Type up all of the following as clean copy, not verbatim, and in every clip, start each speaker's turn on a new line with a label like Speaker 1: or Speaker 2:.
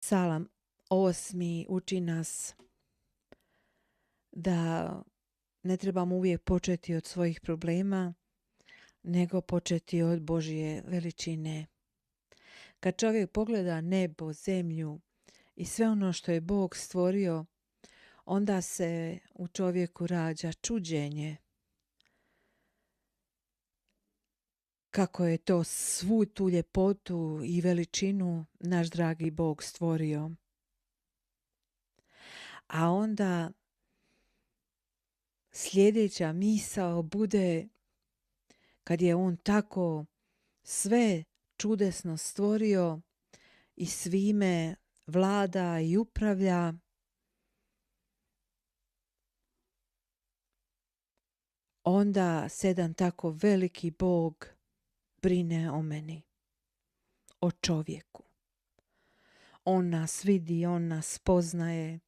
Speaker 1: Psalam 8. uči nas da ne trebamo uvijek početi od svojih problema, nego početi od Božje veličine. Kad čovjek pogleda nebo, zemlju i sve ono što je Bog stvorio, onda se u čovjeku rađa čuđenje. Kako je to svu tu ljepotu i veličinu naš dragi Bog stvorio. A onda sljedeća misao bude, kad je on tako sve čudesno stvorio i svime vlada i upravlja, onda jedan tako veliki Bog brine o meni, o čovjeku. On nas vidi, on nas poznaje,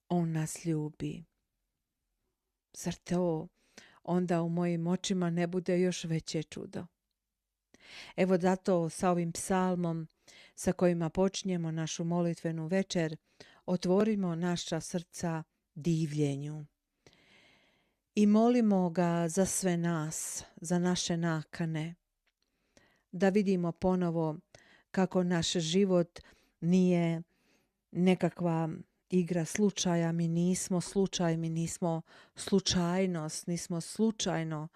Speaker 1: on nas ljubi. Zar to onda u mojim očima ne bude još veće čudo? Evo zato sa ovim psalmom sa kojima počinjemo našu molitvenu večer, otvorimo naša srca divljenju. I molimo ga za sve nas, za naše nakane, da vidimo ponovo kako naš život nije nekakva igra slučaja, mi nismo slučaj, mi nismo slučajnost, nismo slučajno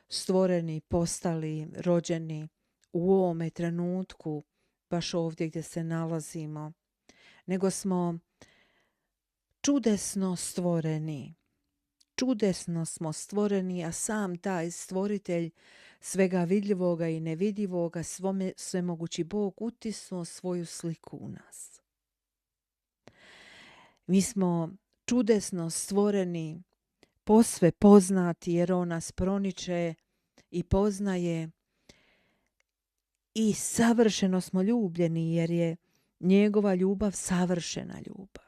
Speaker 1: stvoreni, postali, rođeni u ovome trenutku, baš ovdje gdje se nalazimo, nego smo čudesno stvoreni. Čudesno smo stvoreni, a sam taj stvoritelj svega vidljivoga i nevidljivoga, svemogući Bog, utisnuo svoju sliku u nas. Mi smo čudesno stvoreni, posve poznati, jer on nas proniče i poznaje, i savršeno smo ljubljeni, jer je njegova ljubav savršena ljubav.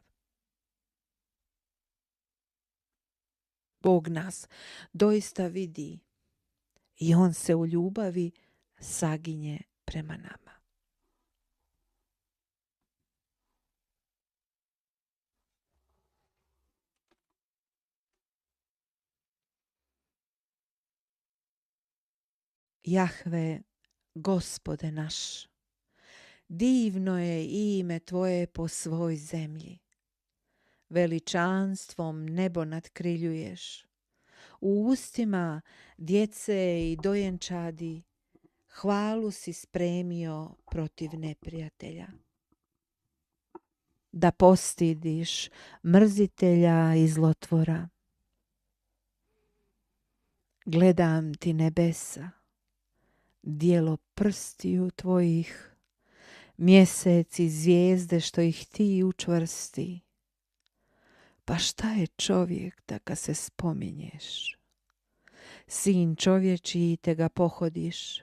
Speaker 1: Bog nas doista vidi i on se u ljubavi saginje prema nama. Jahve, Gospode naš, divno je ime Tvoje po svoj zemlji. Veličanstvom nebo nadkriljuješ. U ustima djece i dojenčadi hvalu si spremio protiv neprijatelja. Da postidiš mrzitelja i zlotvora. Gledam ti nebesa, djelo prstiju tvojih, mjesec i zvijezde što ih ti učvrsti. Pa šta je čovjek da ga se spominješ? Sin čovječiji te ga pohodiš.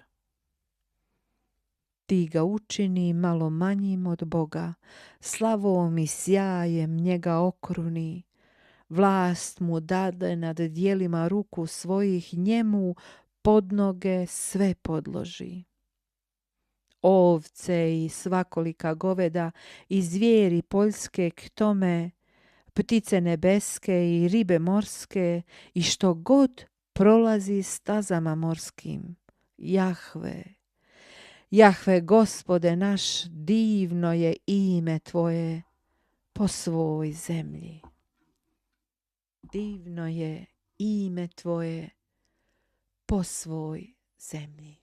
Speaker 1: Ti ga učini malo manjim od Boga, slavom i sjajem njega okruni, vlast mu dade nad dijelima ruku svojih, njemu pod noge sve podloži. Ovce i svakolika goveda i zvijeri poljske k tome, ptice nebeske i ribe morske i što god prolazi stazama morskim. Jahve, Jahve, Gospode naš, divno je ime Tvoje po svoj zemlji. Divno je ime Tvoje po svoj zemlji.